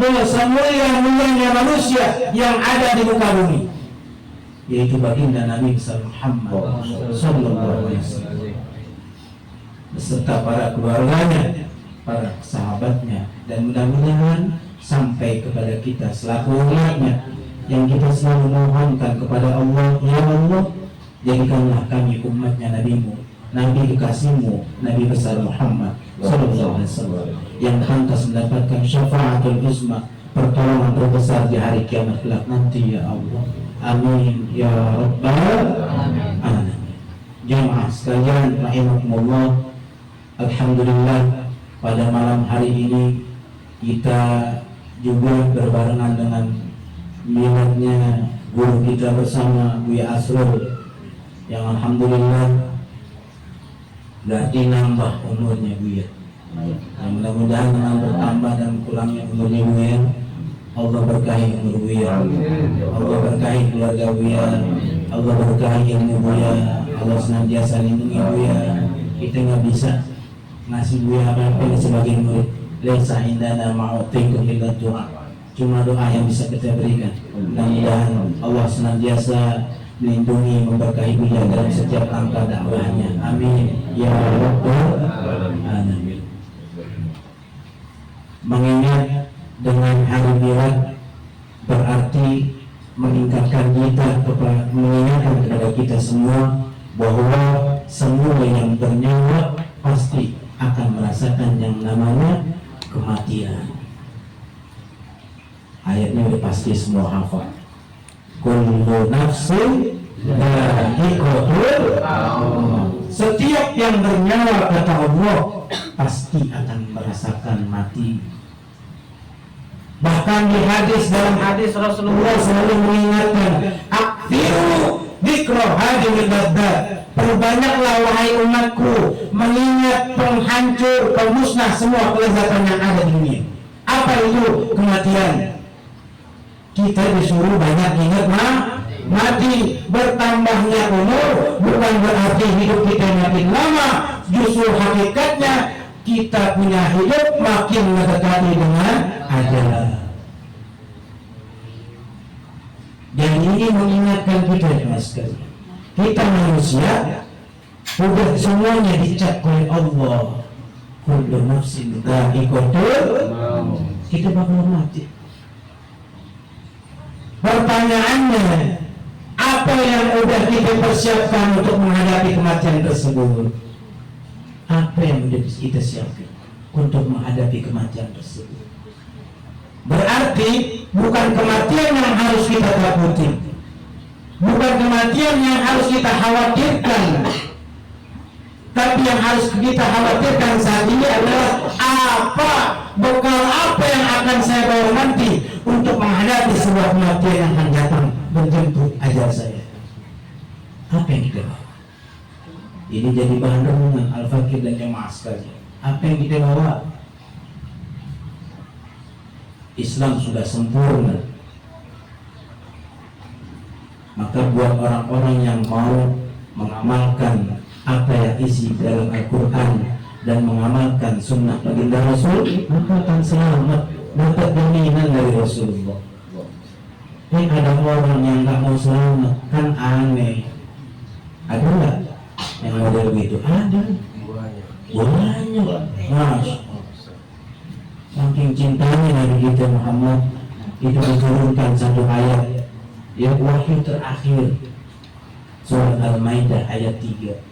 seafdol semulia-mulianya manusia yang ada di muka bumi, yaitu baginda Nabi Muhammad sallallahu alaihi wasallam beserta para keluarganya, para sahabatnya, dan mudah-mudahan sampai kepada kita selaku umatnya yang kita selalu mohonkan kepada Allah, ya Allah, jadikanlah kami umatnya Nabi-Mu, Nabi kekasih-Mu, Nabi besar Muhammad sallallahu alaihi wasallam yang pantas mendapatkan syafaatul uzma, pertolongan terbesar di hari kiamat kelak nanti, ya Allah. Amin ya rabbal alamin. Jemaah sekalian rahimakumullah, alhamdulillah pada malam hari ini kita juga berbarengan dengan miladnya guru kita bersama Buya Asrul yang alhamdulillah berarti nambah umurnya Buya. Mudah-mudahan dengan bertambah dan kurangnya umurnya Buya, Allah berkahi umur Buya, Allah berkahi keluarga Buya, Allah berkahi ilmu Buya, Allah senantiasa lindungi Buya. Kita nggak bisa ngasih Buya apa-apa sebagai murid. Laisa indana ma'utikum illa doa. Cuma doa yang bisa kita berikan. Mudah-mudahan Allah senantiasa melindungi, memberkahi Buya dalam setiap langkah dakwahnya. Amin ya rabbal alamin. Mengingat dengan hari milad berarti mengingatkan kepada kita semua bahwa semua yang bernyawa pasti akan merasakan yang namanya kematian. Ayatnya udah pasti semua hafal. Kullu nafsin dha'iqatul maut. Setiap yang bernyawa, kata Allah, pasti akan merasakan mati. Bahkan di dalam hadis Rasulullah selalu mengingatkan, akhiru dzikra hadhil ladzat. Perbanyaklah wahai umatku mengingat penghancur, pemusnah semua kelezatan yang ada di dunia. Apa itu? Kematian. Kita disuruh banyak ingat mati. Bertambahnya umur bukan berarti hidup kita makin lama. Justru hakikatnya kita punya hidup makin mendekati dengan ajal. Dan ini mengingatkan kita, Mas, kita manusia udah semuanya dicap oleh Allah. Kullu nafsin dha'iqatul maut. Kita bakal mati. Pertanyaannya, apa yang udah kita persiapkan untuk menghadapi kematian tersebut? Apa yang udah kita siapkan untuk menghadapi kematian tersebut? Berarti bukan kematian yang harus kita takuti, bukan kematian yang harus kita khawatirkan, tapi yang harus kita khawatirkan saat ini adalah bekal apa yang akan saya bawa nanti untuk menghadapi sebuah kematian yang akan datang menjemput ajal saya. Apa yang kita bawa? Ini jadi bahan renungan Al-Fakir dan jemaah sekalian. Apa yang kita bawa? Islam sudah sempurna. Maka buat orang-orang yang mau mengamalkan apa yang isi dalam Al-Quran dan mengamalkan sunnah baginda Rasul, maka akan selamat, dapat jaminan dari Rasulullah. Ini ada orang yang nggak mau selamat, kan aneh. Ada nggak yang model begitu? Ada. Banyak. Mas, saking cintanya Nabi kita Muhammad, itu diturunkan satu ayat yang wahyu terakhir, surat Al-Maidah ayat 3.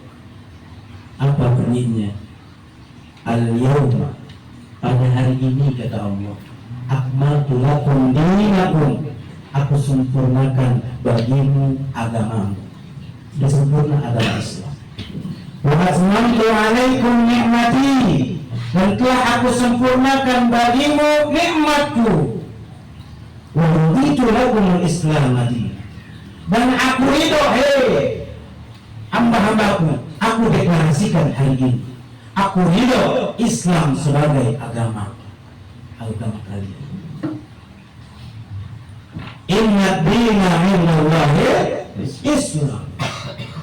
Apa bunyinya? Al-yawma, pada hari ini kata Allah, akmaltu lakum dinakum, aku sempurnakan bagimu agamamu. Sudah sempurna agama Islam. Wa atmamtu alaikum ni'mati, dan telah aku sempurnakan bagimu nikmatku. Wa raditu lakum al-Islam madinah, dan aku ridho, hamba-hambaku, aku deklarasikan hari ini, aku ridho Islam sebagai agama kalian. Inna dina indallahi Islam.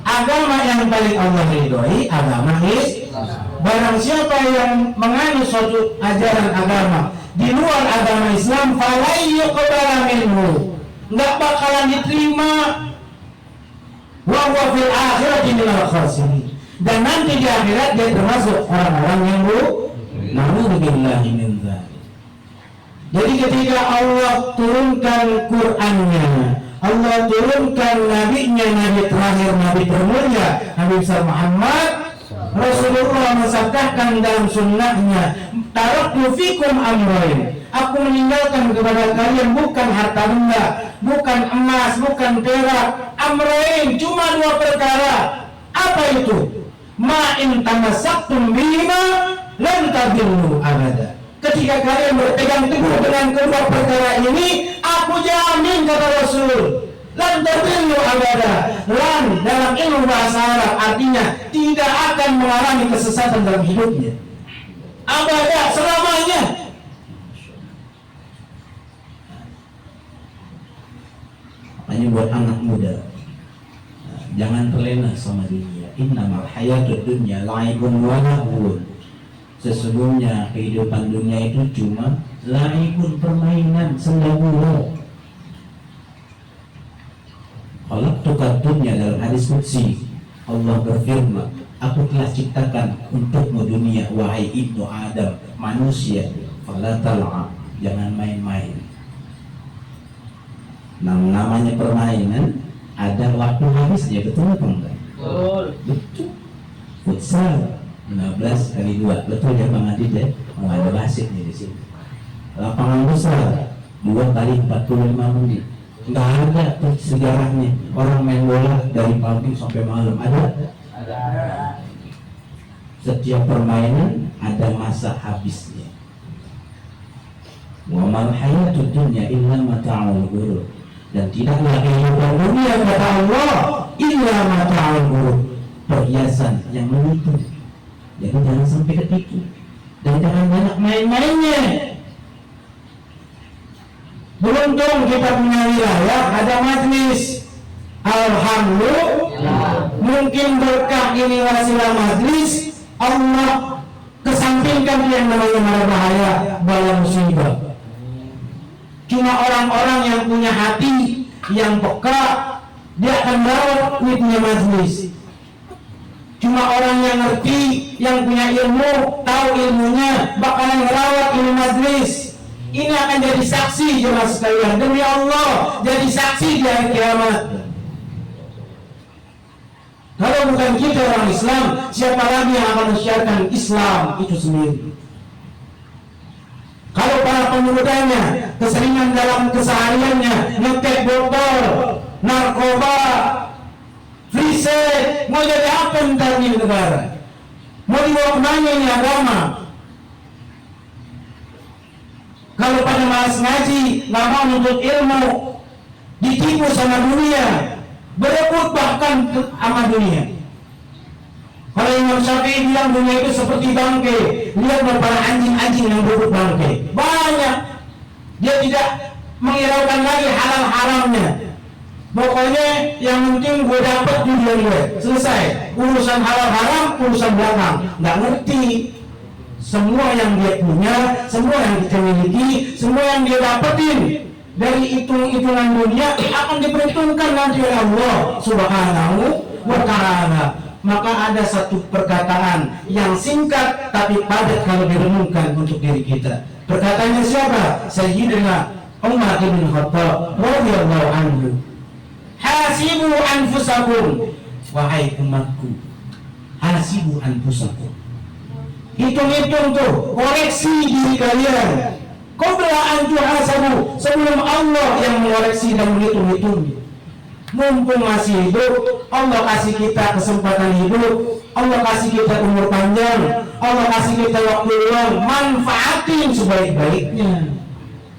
Agama yang paling Allah ridhoi agama Islam. Barang siapa yang menganut suatu ajaran agama di luar agama Islam, falai yuqbala minhu, nggak bakalan diterima. Wa huwa fil akhirati minal khasirin, dan nanti di akhirat dia termasuk orang-orang yang na'udzubillahi min dzalik. Jadi ketika Allah turunkan Qur'annya, Allah turunkan nabinya, nabi terakhir, nabi termulia, Nabi Muhammad, Rasulullah mensabdakan dalam sunnahnya, taraktu fikum amrayn, aku meninggalkan kepada kalian bukan harta benda, bukan emas, bukan perak, amrayn, cuma 2 perkara. Apa itu? Ma in tamassaktum bihima lan tadillu abada. Ketika kalian berpegang teguh dengan kedua perkara ini, aku jamin, kata Rasul, lan tadillu abada. Lan dalam ilmu bahasa Arab artinya tidak akan mengalami kesesatan dalam hidupnya. Abada, selamanya. Makanya buat anak muda, jangan terlena sama dunia. Innamal hayatud dunya la'ibun wa lahwun. Sesungguhnya kehidupan dunia itu cuma la'ibun, permainan, senda-gurau. Khalaqtuka dunya, dalam hadis qudsi Allah berfirman, aku telah ciptakan untukmu dunia, wahai ibnu Adam, manusia, fala tal'ab, jangan main-main. Namanya permainan ada waktu habisnya, betul apa enggak? Betul. Futsal 15x2, betul ya Bang Adit ya? Oh, ada wasit nih di sini. Lapangan besar 2x45 menit. Enggak ada tuh sejarahnya orang main bola dari pagi sampai malam. Ada? Setiap permainan ada masa habisnya. Wa mal hayatud dunya illa mata'ul ghurur, dan tidaklah kehidupan dunia, kata Allah, illa mata'ul ghurur, perhiasan yang menipu. Jadi jangan sampai ketipu dan jangan banyak main-mainnya. Beruntung kita punya wilayah, ada majlis. Alhamdulillah, mungkin berkah ini wasilah majlis, Allah kesampingkan yang namanya mara bahaya, bala musibah. Cuma orang-orang yang punya hati, yang peka, dia akan merawat ini punya majlis. Cuma orang yang ngerti, yang punya ilmu, tahu ilmunya, bakalan merawat ini majlis. Ini akan jadi saksi jemaah sekalian, demi Allah, jadi saksi di hari kiamat. Kalau bukan kita orang Islam, siapa lagi yang akan menyiarkan Islam itu sendiri? Kalau para pemudanya keseringan dalam kesehariannya ngetek botol, narkoba, free sex, mau jadi apa ntar di negara? Mau dibawa kemana ini agama? Kalau pada malas ngaji, nggak mau nuntut ilmu, ditipu sama dunia, berebut bahkan sama dunia. Kalau Imam Syafi'i bilang dunia itu seperti bangkai, lihat para anjing-anjing yang berebut bangkai, banyak. Dia tidak menghiraukan lagi halal haramnya. Pokoknya yang penting gue dapat dunia gue, selesai. Urusan halal haram, urusan belakang, nggak ngerti. Semua yang dia punya, semua yang kita miliki, semua yang dia dapetin dari hitung-hitungan dunia akan diperhitungkan nanti oleh Allah Subhanahu wa ta'ala. Maka ada satu perkataan yang singkat tapi padat kalau direnungkan untuk diri kita. Perkataannya siapa? Sayyidina Umar bin Khattab radhiyallahu anhu. Hasibu anfusakum, wahai umatku, hasibu anfusakum. Hitung-hitung tuh, koreksi diri kalian. Qabla an tuhasabu, sebelum Allah yang mengoreksi dan menghitung-hitung. Mumpung masih hidup, Allah kasih kita kesempatan hidup, Allah kasih kita umur panjang, Allah kasih kita waktu luang, manfaatin sebaik-baiknya.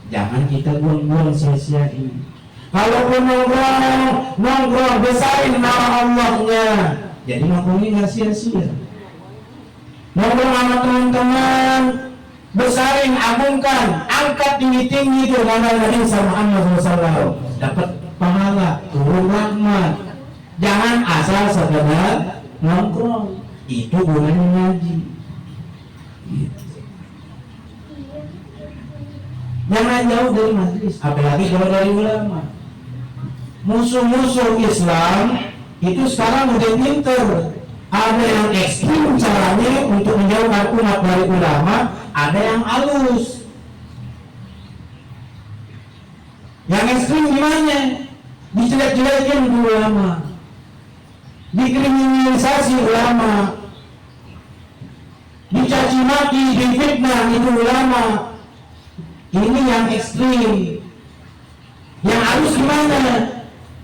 Jangan kita buang-buang sia-siain. Kalaupun nongkrong besarin nama Allahnya, jadi nongkrongnya nggak sia-sia. Nongkrong sama teman-teman, besarin, agungkan, angkat tinggi-tinggi itu nama Nabi Muhammad SAW, dapat pahala, turun rahmat. Jangan asal sekedar nongkrong, itu gunanya ngaji. Jangan jauh dari majelis, apalagi jauh dari ulama. Musuh-musuh Islam itu sekarang udah pinter. Ada yang ekstrim caranya untuk menjauhkan umat dari ulama, ada yang halus. Yang ekstrim gimana? Dijelek-jelekin ulama, dikriminalisasi ulama, dicaci maki, difitnah itu ulama. Ini yang ekstrim. Yang halus gimana?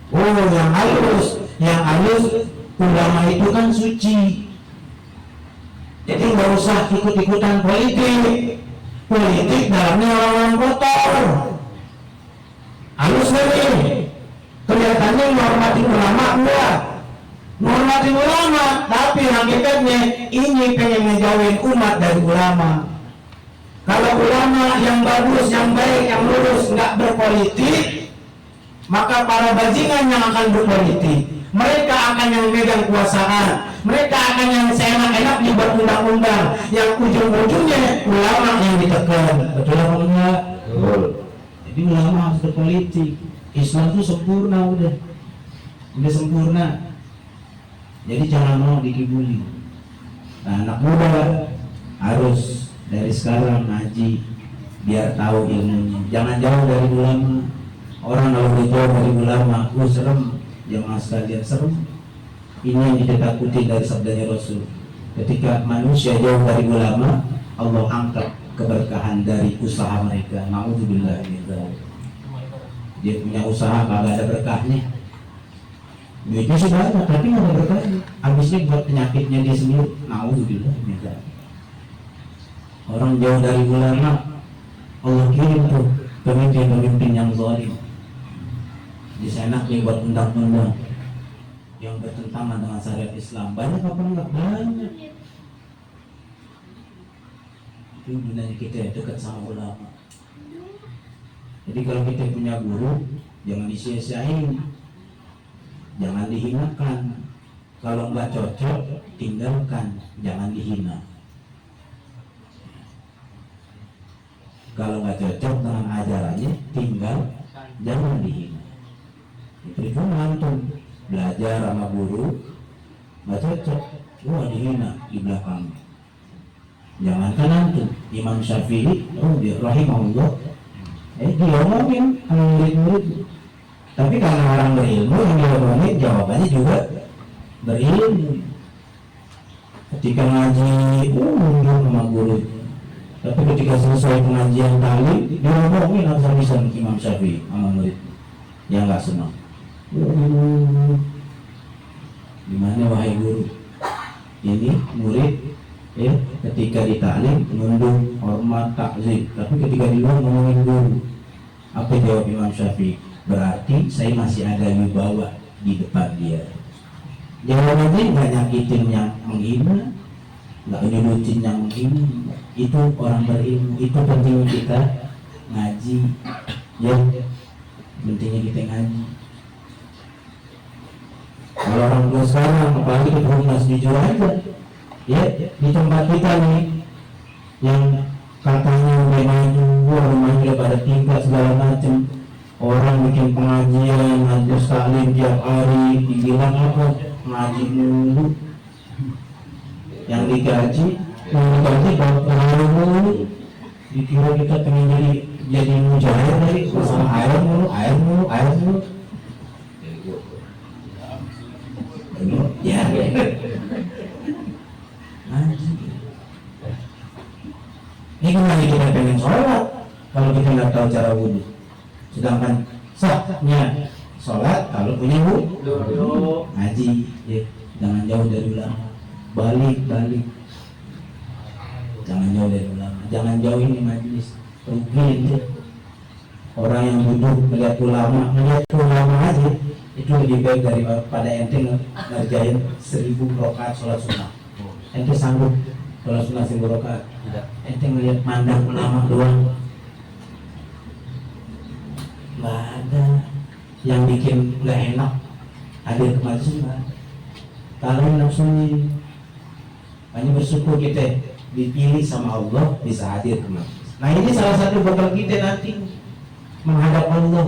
Oh, yang halus ulama itu kan suci. Jadi nggak usah ikut-ikutan politik. Politik dalamnya orang-orang kotor. Halus nih. Kelihatannya menghormati ulama enggak? Menghormati ulama, tapi hakikatnya ini pengen ngejauhin umat dari ulama. Kalau ulama yang bagus, yang baik, yang lurus nggak berpolitik, maka para bajingan yang akan berpolitik. Mereka akan yang megang kuasaan, mereka akan yang seenak-enak dibuat undang-undang, yang ujung-ujungnya ulama yang ditekan. Betul apa enggak? Betul. Jadi ulama harus berpolitik. Islam itu sempurna udah sempurna. Jadi jangan mau dikibuli. Nah, anak muda harus dari sekarang ngaji biar tahu ilmunya. Jangan jauh dari ulama. Orang kalau jauh dari ulama, serem. Jemaah sekalian, serem. Ini yang ditakuti dari sabdanya Rasul. Ketika manusia jauh dari ulama, Allah angkat keberkahan dari usaha mereka. Na'udzubillah min dzalik. Dia punya usaha kagak ada berkahnya. Duitnya sih banyak tapi nggak ada berkahnya. Habisnya buat penyakitnya dia sendiri. Na'udzubillah min dzalik. Orang jauh dari ulama, Allah kirim tuh pemimpin-pemimpin yang zalim. Di sana buat undang-undang yang bertentangan dengan syariat Islam. Banyak apa enggak? Banyak. Itu gunanya kita dekat sama ulama. Jadi kalau kita punya guru, jangan disia-siain, jangan dihinakan. Kalau nggak cocok, tinggalkan, jangan dihina. Kalau nggak cocok dengan ajarannya, tinggal, jangan dihina. Itu antum belajar sama guru nggak cocok, wah dihina di belakang. Jangankan antum, Imam Syafi'i, dia rahimahullah, diomongin sama murid-murid. Tapi karena orang berilmu yang diomongin jawabannya juga berilmu. Ketika ngaji, mundur sama guru. Tapi ketika selesai pengajian tali, diomongin habis-habisan Imam Syafi'i sama murid. Yang nggak senang. Gimana wahai guru? Ini murid ketika ditaklim nunduk, hormat, takzim, tapi ketika di luar ngomongin guru. Apa jawab Imam Syafi'i? Berarti saya masih ada wibawa di depan dia. Jawabannya nggak nyakitin yang menghina, nggak nyudutin yang menghina. Itu orang berilmu. Itu pentingnya kita ngaji, ya. Pentingnya kita ngaji. Kalau orang tua sekarang, apalagi di rumah jujur aja, ya di tempat kita nih, yang katanya udah maju, rumahnya udah pada tingkat segala macam, orang bikin pengajian, ngaji taklim tiap hari, dibilang apa? Ngaji mulu, yang digaji bapak dikira kita pengen jadi mujahid dari masalah air mulu. Ya, ngaji. Ini gimana kita pengen sholat kalau kita nggak tahu cara wudhu? Sedangkan sahnya sholat kalau punya wudhu. Ngaji, ya. Jangan jauh dari ulama. Balik. Jangan jauh dari ulama. Jangan jauh ini majelis. Rugi. Orang yang duduk melihat ulama aja itu lebih baik daripada ente ngerjain 1000 rakaat sholat sunnah. Ente sanggup sholat sunnah 1000 rakaat? Tidak. Ente ngelihat mandang ulama doang. Nggak ada yang bikin nggak enak hadir ke majelis. Kalau nafsunya, hanya bersyukur kita dipilih sama Allah bisa hadir ke majelis. Nah ini salah satu bekal kita nanti menghadap Allah.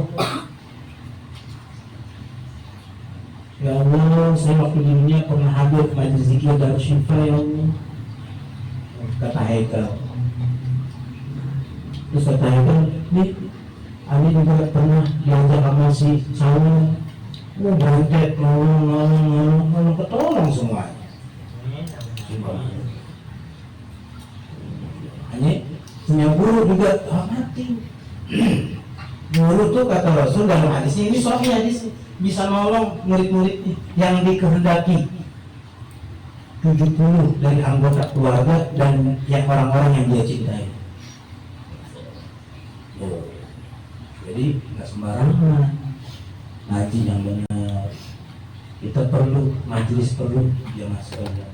Ya Allah, saya waktu di dunia pernah hadir majelis zikir dan syifa ya Allah. Kata Haikal. Terus kata Haikal, nih, Ani juga pernah diajak sama si Saul. Berantet, nolong, ketolong semua. Hanya punya guru juga mati. Guru tuh kata Rasul dalam hadisnya, ini sahih hadis, bisa nolong murid-muridnya yang dikehendaki 70 dari anggota keluarga dan yang orang-orang yang dia cintai. Jadi nggak sembarangan ngaji yang benar. Kita perlu majelis, perlu jamaah sekalian.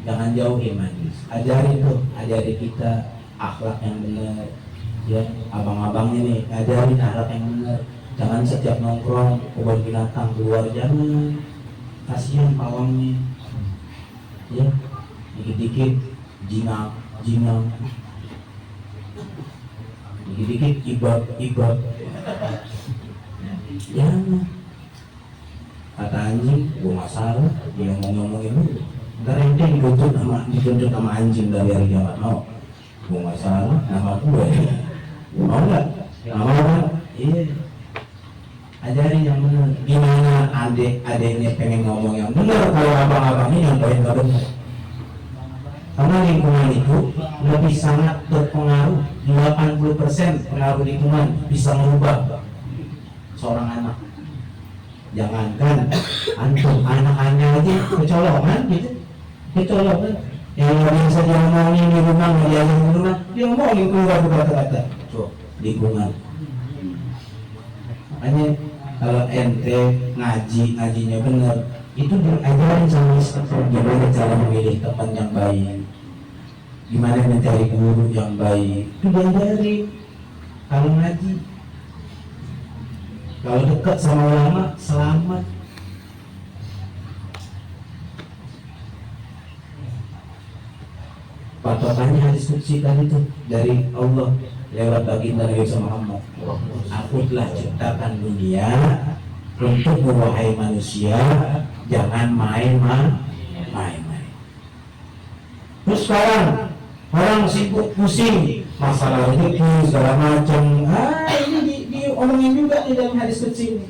Jangan jauhi majelis. Ajari kita akhlak yang benar. Ya, abang-abangnya nih, ajarin akhlak yang benar. Jangan setiap nongkrong kebun binatang keluar, jangan. Kasihan pawangnya. Ya, dikit-dikit jingang. Dikit-dikit ibab. Ya, kata anjing, gue masalah, dia ngomong-ngomongin lu. Ntar ente dituntut sama anjing dari hari kiamat. Mau, gue masalah, nama gue. Mau nggak? Mau kan? Iya. Ajarin yang benar. Gimana adeknya pengen ngomong yang benar kalau abang-abangnya nyampein nggak benar? Karena lingkungan itu lebih sangat berpengaruh. 80% pengaruh lingkungan bisa merubah seorang anak. Jangankan antum, anak-anak aja kecolongan gitu, kecolongan. Yang biasa dia ngomongin di rumah, dia ngomongin keluar berkata-kata. Lingkungan. Makanya kalau ente ngajinya benar, itu diajarin sama istri gimana cara memilih teman yang baik, gimana mencari guru yang baik, itu diajarin. Kalau ngaji, kalau dekat sama ulama, selamat. Patokannya hadis qudsi tadi itu dari Allah lewat baginda Nabi Muhammad. Aku telah ciptakan dunia untuk wahai manusia, jangan main-main. Terus sekarang orang sibuk pusing masalah rezeki segala macam. Ini diomongin juga di dalam hadis qudsi ini.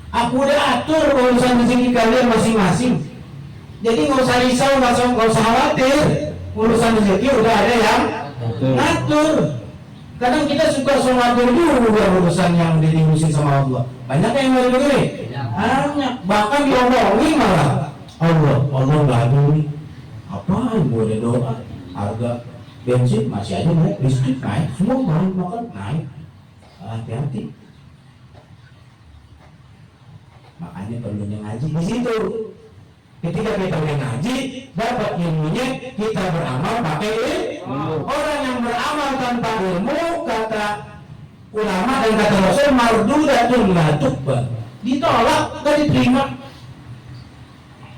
Aku udah atur urusan rezeki kalian masing-masing. Jadi nggak usah risau, nggak usah khawatir. Urusan rezeki udah ada yang ngatur. Kadang kita suka ngatur dulu urusan yang diurusin sama Allah. Banyak yang mau begini. Banyak, bahkan diomongin malah Allah nggak peduli. Apaan boleh doa? Harga bensin masih aja naik, listrik naik, semua bahan makan naik. Hati-hati. Makanya perlunya ngaji di situ. Ketika kita ngaji, dapat ilmunya, kita beramal pakai ilmu. Orang yang beramal tanpa ilmu, kata ulama dan kata Rasul, mardudatun la tuqbal. Ditolak, gak diterima.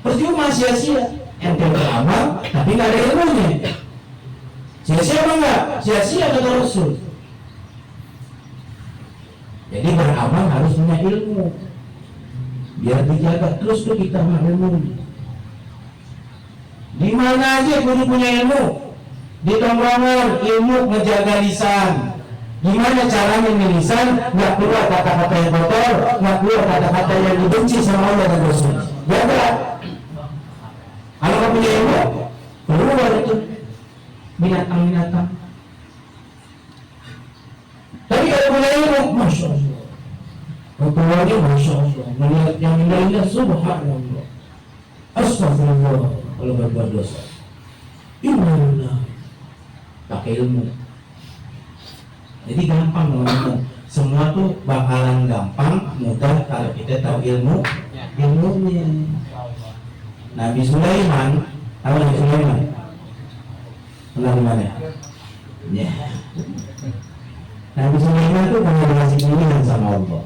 Percuma, sia-sia. Ente beramal, tapi gak ada ilmunya. Sia-sia apa enggak? Sia-sia kata Rasul. Jadi beramal harus punya ilmu, biar dijaga terus tuh kita sama ilmu. Di mana aja kudu punya ilmu. Di tongkrongan ilmu ngejaga lisan. Gimana caranya lisan nggak keluar kata-kata yang kotor, nggak keluar kata-kata yang dibenci sama Allah dan Rasul. Jaga. Kalau nggak punya ilmu, keluar itu binatang-binatang. Tapi kalau punya ilmu, masya Allah. Keluarnya masya Allah. Melihat yang indah-indah, subhanallah. Astagfirullah. Kalau berbuat dosa, ilmu, pakai ilmu. Jadi gampang teman-teman. Semua tuh bakalan gampang, mudah kalau kita tahu ilmunya. Nabi Sulaiman, tahu Nabi Sulaiman? Pernah mana? Ya. Nabi Sulaiman tuh pernah dikasih pilihan sama Allah.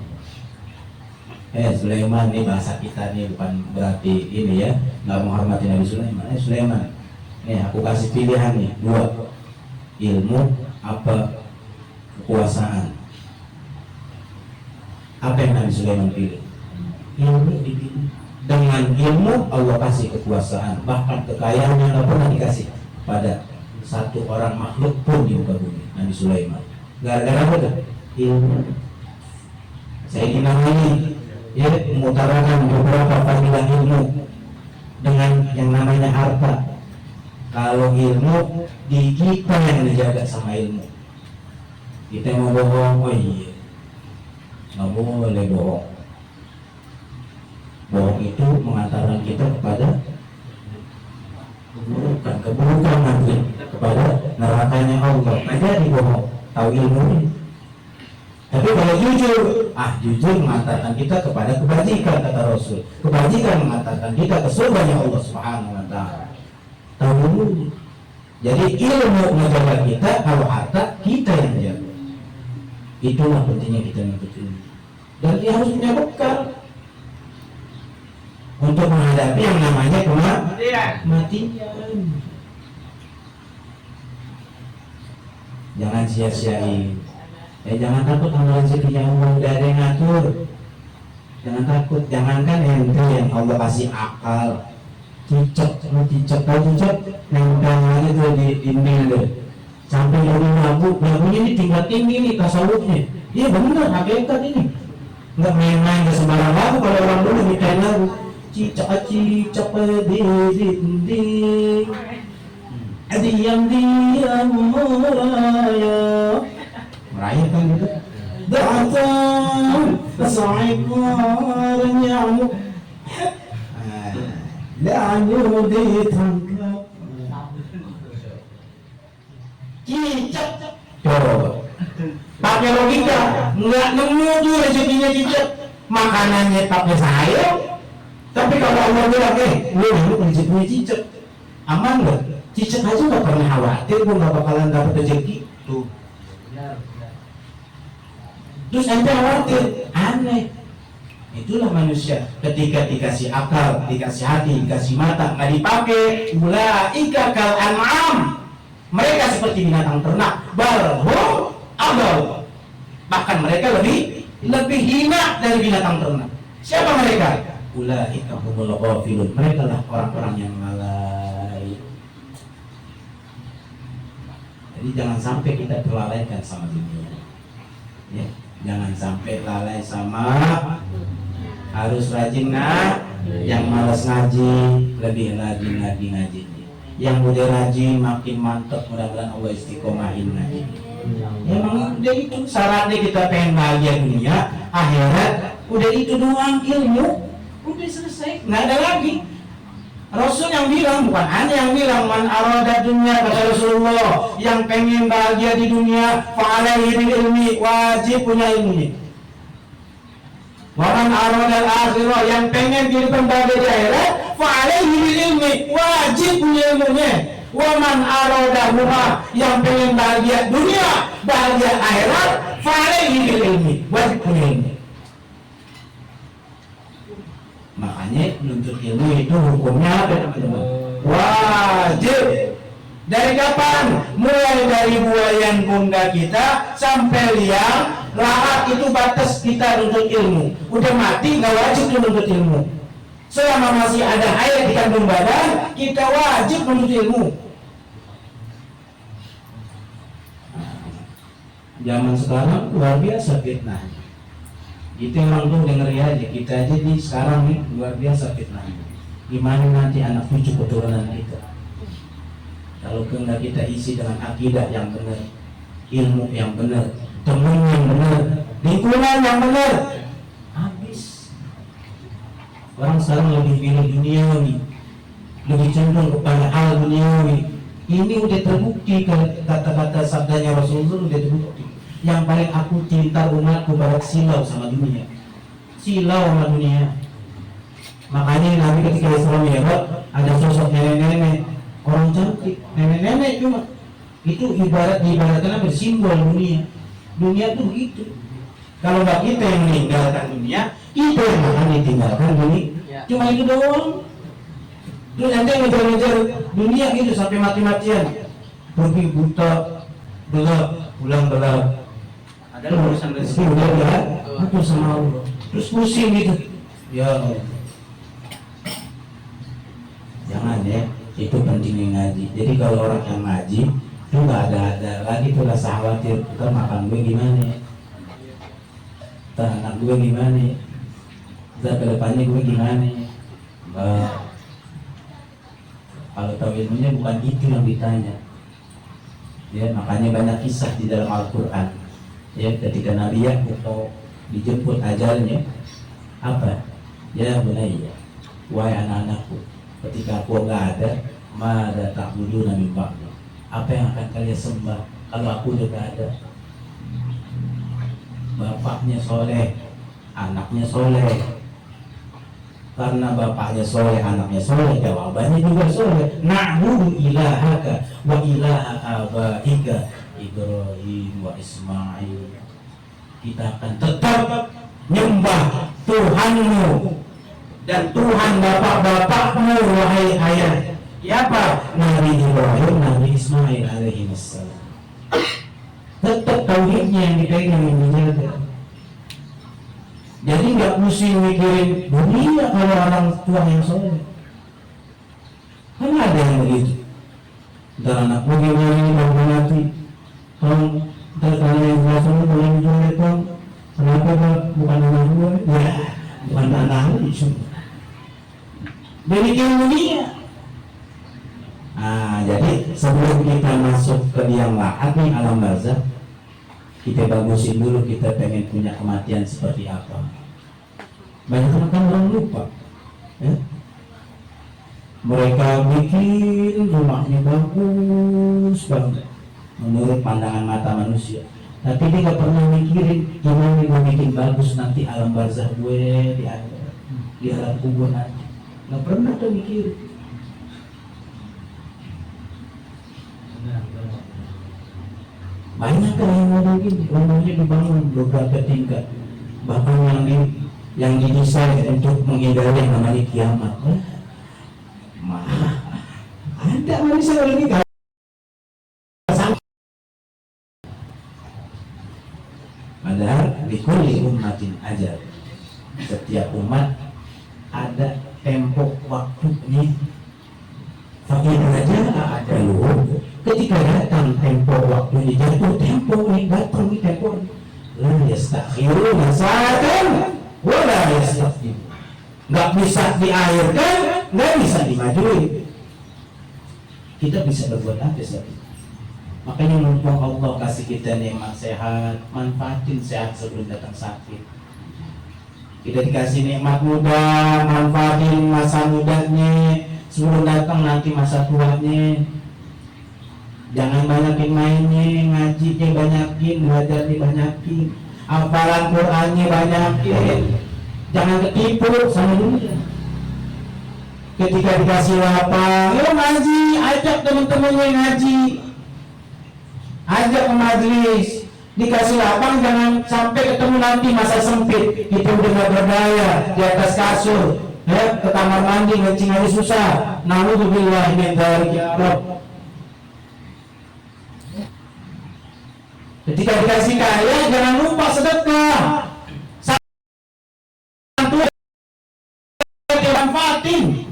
Sulaiman, ini bahasa kita nih, bukan berarti ini ya, nggak menghormati Nabi Sulaiman. Sulaiman, nih aku kasih pilihan nih, 2. ilmu apa kekuasaan? Apa yang Nabi Sulaiman pilih? Ilmu dipilih. Dengan ilmu Allah kasih kekuasaan, bahkan kekayaan yang tidak pernah dikasih pada satu orang makhluk pun di muka bumi. Nabi Sulaiman gara-gara apa tuh? Ilmu. Sayyidina Ali ya mengutarakan beberapa fadilah ilmu dengan yang namanya harta. Kalau ilmu di kita yang dijaga sama ilmu. Kita mau bohong, oh iya, nggak boleh bohong. Bohong itu mengantarkan kita kepada keburukan nanti, kepada nerakanya Allah. Nah jadi bohong, tahu ilmu ini. Tapi kalau jujur, jujur mengantarkan kita kepada kebajikan, kata Rasul. Kebajikan mengantarkan kita ke surganya Allah Subhanahu wa Ta'ala. Tahu ilmu. Jadi ilmu menjaga kita, kalau harta kita yang jaga. Itulah pentingnya kita menuntut ilmu. Dan dia harus punya bekal untuk menghadapi yang namanya kematian. Jangan sia-siain. Jangan takut sama rezekinya Allah, udah ada yang ngatur. Jangan takut, jangankan ente yang Allah kasih akal. Cicak, tahu cicak? Nempel aja tuh di dinding tuh. Sampai dari lagunya ini tingkat tinggi nih tasawufnya. Iya benar, hakikat ini. Nggak main-main ke sembarang lagu. Kalau orang dulu nikahin lagu cicak di dinding, diam merayap kan gitu. Datang seekor nyamuk, nyamuk ditangkap. Cicak, coba pakai logika, nggak nemu tuh rezekinya cicak. Makanannya pakai sayur. Tapi kalau Allah bilang, lu rezekinya cicak, aman nggak? Cicak aja nggak pernah khawatir, gue nggak bakalan dapat rezeki tuh. Terus ente khawatir, aneh. Itulah manusia. Ketika dikasih akal, dikasih hati, dikasih mata, nggak dipakai, ulaika kal an'am. Mereka seperti binatang ternak, balhum adall. Bahkan mereka lebih hina dari binatang ternak. Siapa mereka? Ulaika humul ghafilun. Mereka lah orang-orang yang lalai. Jadi jangan sampai kita terlalaikan sama dunia. Ya, jangan sampai lalai sama, harus rajin yang malas ngaji lebih rajin lagi ngaji. Yang udah rajin makin mantap, mudah-mudahan Allah istiqomahin ngaji. Emang udah itu syaratnya kita pengen bahagia dunia, akhirat, udah itu doang ilmu, udah selesai, nggak ada lagi. Rasul yang bilang, bukan hanya yang bilang, man arada dunia, kata Rasulullah, yang pengen bahagia di dunia, fa'alaihi bil ilmi, wajib punya ilmunya. Wa man arada al-akhirah, yang pengen kehidupan bahagia di akhirat, fa'alaihi bil ilmi, wajib punya ilmunya. Wa man arada huma, yang pengen bahagia dunia, bahagia akhirat, fa'alaihi bil ilmi, wajib punya ilmu. Makanya menuntut ilmu itu hukumnya apa teman-teman? Wajib. Dari kapan? Mulai dari buayan bunda kita sampai liang lahat, itu batas kita menuntut ilmu. Udah mati nggak wajib menuntut ilmu. Selama masih ada air di kandung badan, kita wajib menuntut ilmu. Zaman sekarang luar biasa fitnah. Itu orang tuh denger aja, kita aja di sekarang nih luar biasa fitnahnya. Gimana nanti anak cucu keturunan kita? Kalau enggak kita isi dengan akidah yang benar, ilmu yang benar, teman yang benar, lingkungan yang benar, habis. Orang sekarang lebih pilih duniawi, lebih cenderung kepada hal duniawi. Ini udah terbukti, kata-kata sabdanya Rasulullah udah terbukti. Yang paling aku cinta umatku barat silau sama dunia, silau sama dunia. Makanya Nabi ketika Isra Mi'raj ada sosok nenek-nenek, orang cantik, nenek-nenek cuma itu diibaratkan apa? Simbol dunia. Dunia tuh begitu. Kalau nggak kita yang meninggalkan dunia, kita yang akan ditinggalkan dunia. Cuma itu doang. Terus nanti ngejar-ngejar dunia gitu sampai mati-matian, pergi buta, pulang belum. Ada urusan rezeki. Udah ya, aku sama Allah. Terus pusing gitu. Ya Allah. Jangan ya, itu pentingnya ngaji. Jadi kalau orang yang ngaji itu nggak ada lagi tuh rasa khawatir. Kita makan gue gimana? Kita anak gue gimana? Kita kedepannya gue gimana? Kalau tahu ilmunya bukan itu yang ditanya. Ya, makanya banyak kisah di dalam Al-Quran. Ya, ketika Nabi Yakub mau dijemput ajalnya, apa? Ya bunayya, wahai anak-anakku, ketika aku nggak ada, mada ta'buduna min ba'di. Apa yang akan kalian sembah kalau aku udah nggak ada? Bapaknya soleh, anaknya soleh. Karena bapaknya soleh, anaknya soleh, jawabannya juga soleh. Na'budu ilahaka wa ilaha abaika Ibrahim wa Ismail. Kita akan tetap nyembah Tuhanmu dan Tuhan bapak-bapakmu, wahai ayah. Siapa? Nabi Ibrahim, Nabi Ismail alaihi wassalam. Tetap tauhidnya yang dipegang, yang dijaga. Jadi nggak pusing mikirin dunia kalau orang tua yang soleh. Kan ada yang begitu. Ntar anakmu gimana ini kalau nanti, ntar kalau yang biasa lu boleh menjual bang, kenapa bang? Bukan anak gue, ya bukan anak lu. Dari dunia. Jadi sebelum kita masuk ke liang lahat nih alam barzakh, kita bagusin dulu kita pengen punya kematian seperti apa. Banyak kan orang lupa ya? Mereka bikin rumahnya bagus banget menurut pandangan mata manusia, tapi dia gak pernah mikirin gimana gue bikin bagus nanti alam barzakh gue di alam kubur nanti. Gak pernah tuh mikirin. Banyak kan yang model gini, rumahnya dibangun beberapa tingkat, bahkan yang didesain untuk menghindari yang namanya kiamat. Ada manusia ini gak sama. Padahal di kulli ummatin ajal, setiap umat ada tempo waktunya. Fakir aja ada loh. Ketika datang tempo waktunya jatuh, tempo ini datang di tempo. La yastakhiruna sa'atan wa la yastaqdimun. Enggak bisa diakhirkan, enggak bisa dimajuin. Kita bisa berbuat apa sih? Makanya mumpung Allah kasih kita nikmat sehat, manfaatin sehat sebelum datang sakit. Kita dikasih nikmat muda, manfaatin masa mudanya sebelum datang nanti masa tuanya. Jangan banyakin mainnya, ngajinya banyakin, belajarnya banyakin, hafalan Qur'annya banyakin. Jangan ketipu sama dunia. Ketika dikasih lapang, yuk ngaji, ajak teman-temannya ngaji, ajak ke majelis. Dikasih lapang, jangan sampai ketemu nanti masa sempit, kita udah gak berdaya di atas kasur, ya, ke kamar mandi ngencing aja susah. Na'udzubillah min dzalik ya Rabb. Ketika dikasih kaya, jangan lupa sedekah. Satu dimanfaatin.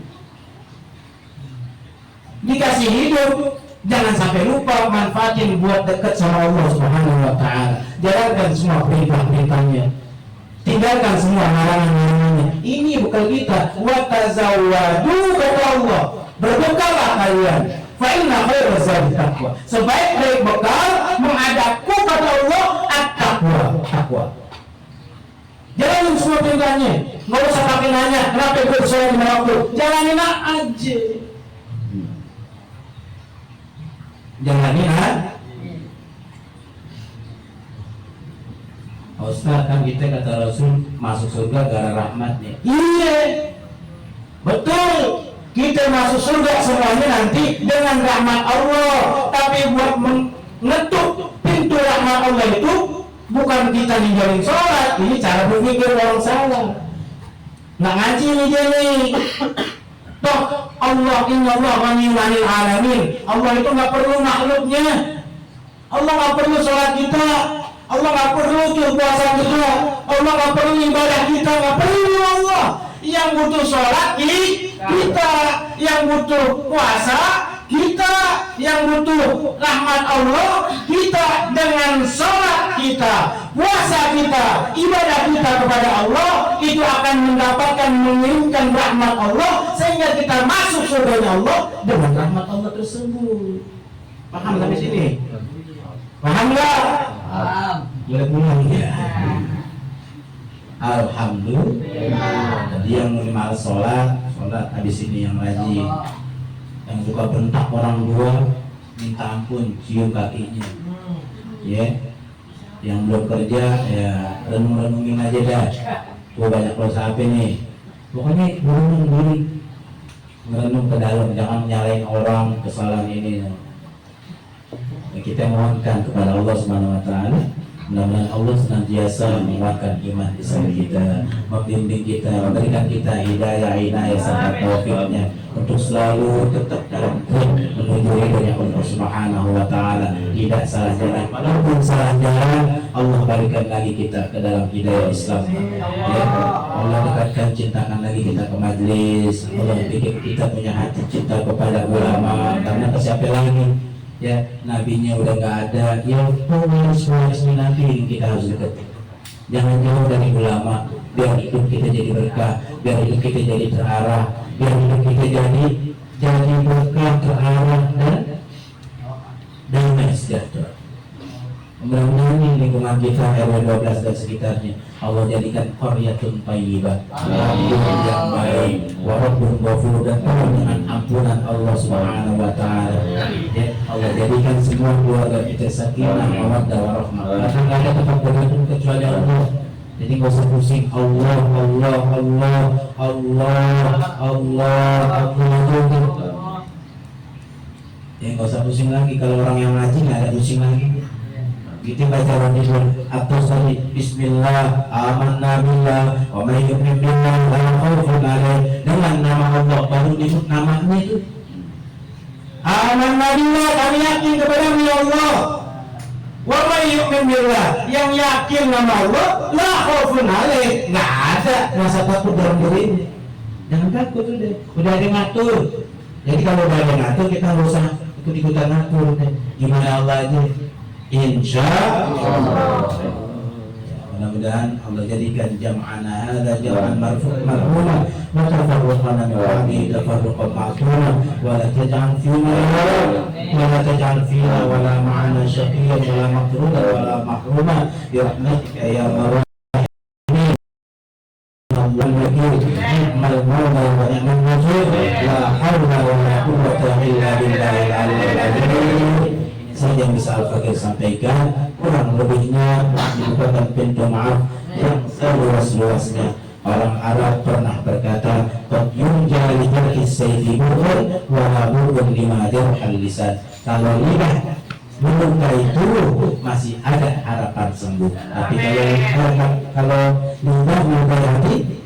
Dikasih hidup, jangan sampai lupa manfaatin buat dekat sama Allah Subhanahu wa taala. Jalankan semua perintah-perintahnya. Tinggalkan semua larangan-larangannya. Ini bekal kita. Wa tazawwadu kata Allah. Berbekallah kalian. Fa inna khairaz zadi taqwa. Sebaik-baik bekal menghadapku kata Allah at-taqwa. Taqwa. Jalanin semua perintahnya. Enggak usah pakai nanya, kenapa gue sholat lima waktu? Jalanin aja. Jalanin aja. Ustaz, kan kita kata Rasul masuk surga gara rahmatnya. Iya, betul. Kita masuk surga semuanya nanti dengan rahmat Allah. Tapi buat mengetuk pintu rahmat Allah itu bukan kita ninggalin sholat. Ini cara berpikir orang salah. Nggak ngaji nih jadi. Toh Allah, inna Allah ghaniyun 'anil alamin. Allah itu nggak perlu makhluknya. Allah nggak perlu sholat kita, Allah nggak perlu puasa kita, Allah nggak perlu ibadah kita, nggak perlu Allah. Yang butuh sholat kita, yang butuh puasa kita, yang butuh rahmat Allah kita. Dengan sholat kita, puasa kita, ibadah kita kepada Allah, itu akan mendapatkan mengirimkan rahmat Allah sehingga kita masuk surga Allah dengan rahmat Allah tersebut. Paham sampai sini? Paham nggak? Paham. Boleh pulang ya. Alhamdulillah. Jadi yang minimal sholat habis ini yang rajin, yang suka bentak orang tua minta ampun, cium kakinya. Ya, yang belum kerja ya renung-renungin aja dah. Gua banyak dosa apa nih? Pokoknya renung diri, merenung ke dalam, jangan nyalain orang kesalahan ini. Kita mohonkan kepada Allah Subhanahu wa taala, mudah-mudahan Allah senantiasa menguatkan iman Islam kita, membimbing kita, memberikan kita hidayah serta taufiknya untuk selalu tetap dalam menuju ridhonya Allah Subhanahu wa taala, tidak salah jalan. Walaupun salah jalan, Allah berikan lagi kita ke dalam hidayah Islam. Ya, Allah dekatkan, cintakan lagi kita ke majlis. Allah bikin kita punya hati cinta kepada ulama, karena ke siapa lagi? Ya, nabinya udah nggak ada, ya warisnya nabi kita harus dekat. Jangan jauh dari ulama, biar hidup kita jadi berkah, biar hidup kita jadi terarah, biar hidup kita jadi berkah, terarah dan damai sejahtera. Mudah-mudahan ini lingkungan kita RW 12 dan sekitarnya Allah jadikan qaryatun thayyibah, kampung yang baik, wa rabbun ghafur, dan penuh dengan ampunan Allah Subhanahu wa taala. Ya, Allah jadikan semua keluarga kita sakinah, mawaddah, warahmah. Karena enggak ada tempat berlindung kecuali Allah. Jadi nggak usah pusing Allah. Ya nggak usah pusing lagi. Kalau orang yang ngaji nggak ada pusing lagi. Kita baca atau tadi Bismillah, amanna billah, wa may yu'min billah la khaufun alaihim, dengan nama Allah baru disebut namanya itu. Amanna billah, kami yakin kepada Allah. Wa may yu'min billah, yang yakin nama Allah la khaufun alaihim, nggak ada rasa takut dalam diri. Jangan takut, udah ada ngatur. Jadi kalau udah ada ngatur, kita nggak usah ikut-ikutan ngatur. Gimana Allah aja. Insya Allah. Mudah-mudahan Allah jadikan jam'ana hadza jam'an marhuman wa tafarruqana min ba'di tafarruqan ma'suma wa la taj'al fina wa la ma'ana syaqiyyan wa la maqrudan wa la mahruma bi rahmatika ya arhamar rahimin. Ni'mal mawla wa ni'mal nasir, la haula wa la quwwata illa billahil aliyyil azim. Saja yang bisa Al-Fakir sampaikan, kurang lebihnya merupakan pintu maaf yang seluas-luasnya. Orang Arab pernah berkata, qad yunja li jarhi sayfi burun wa habun lima jarhal lisan. Kalau lidah melukai tubuh masih ada harapan sembuh. Tapi kalau lidah melukai hati,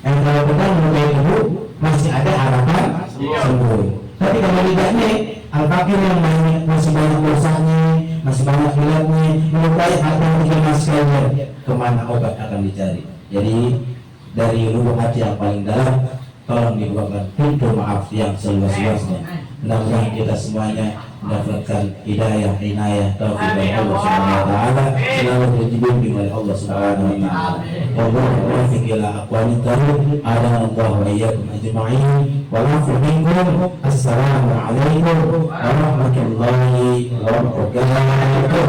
kalau pedang melukai tubuh masih ada harapan sembuh. Tapi kalau lidahnya Al-Fakir yang masih banyak dosanya, masih banyak hilangnya, melukai hati yang masih kemana obat akan dicari. Jadi dari lubuk hati yang paling dalam, tolong dibukakan pintu maaf yang seluas-luasnya. Mudah-mudahan kita semuanya mendapatkan hidayah, inayah, taufik dari Allah Subhanahu wa taala, selalu dibimbing oleh Allah Subhanahu wa taala. Wallahu muwaffiq ila aqwamit thariq, adana Allah wa iyyakum ajma'in. Walafu minkum. Assalamu alaikum warahmatullahi wabarakatuh.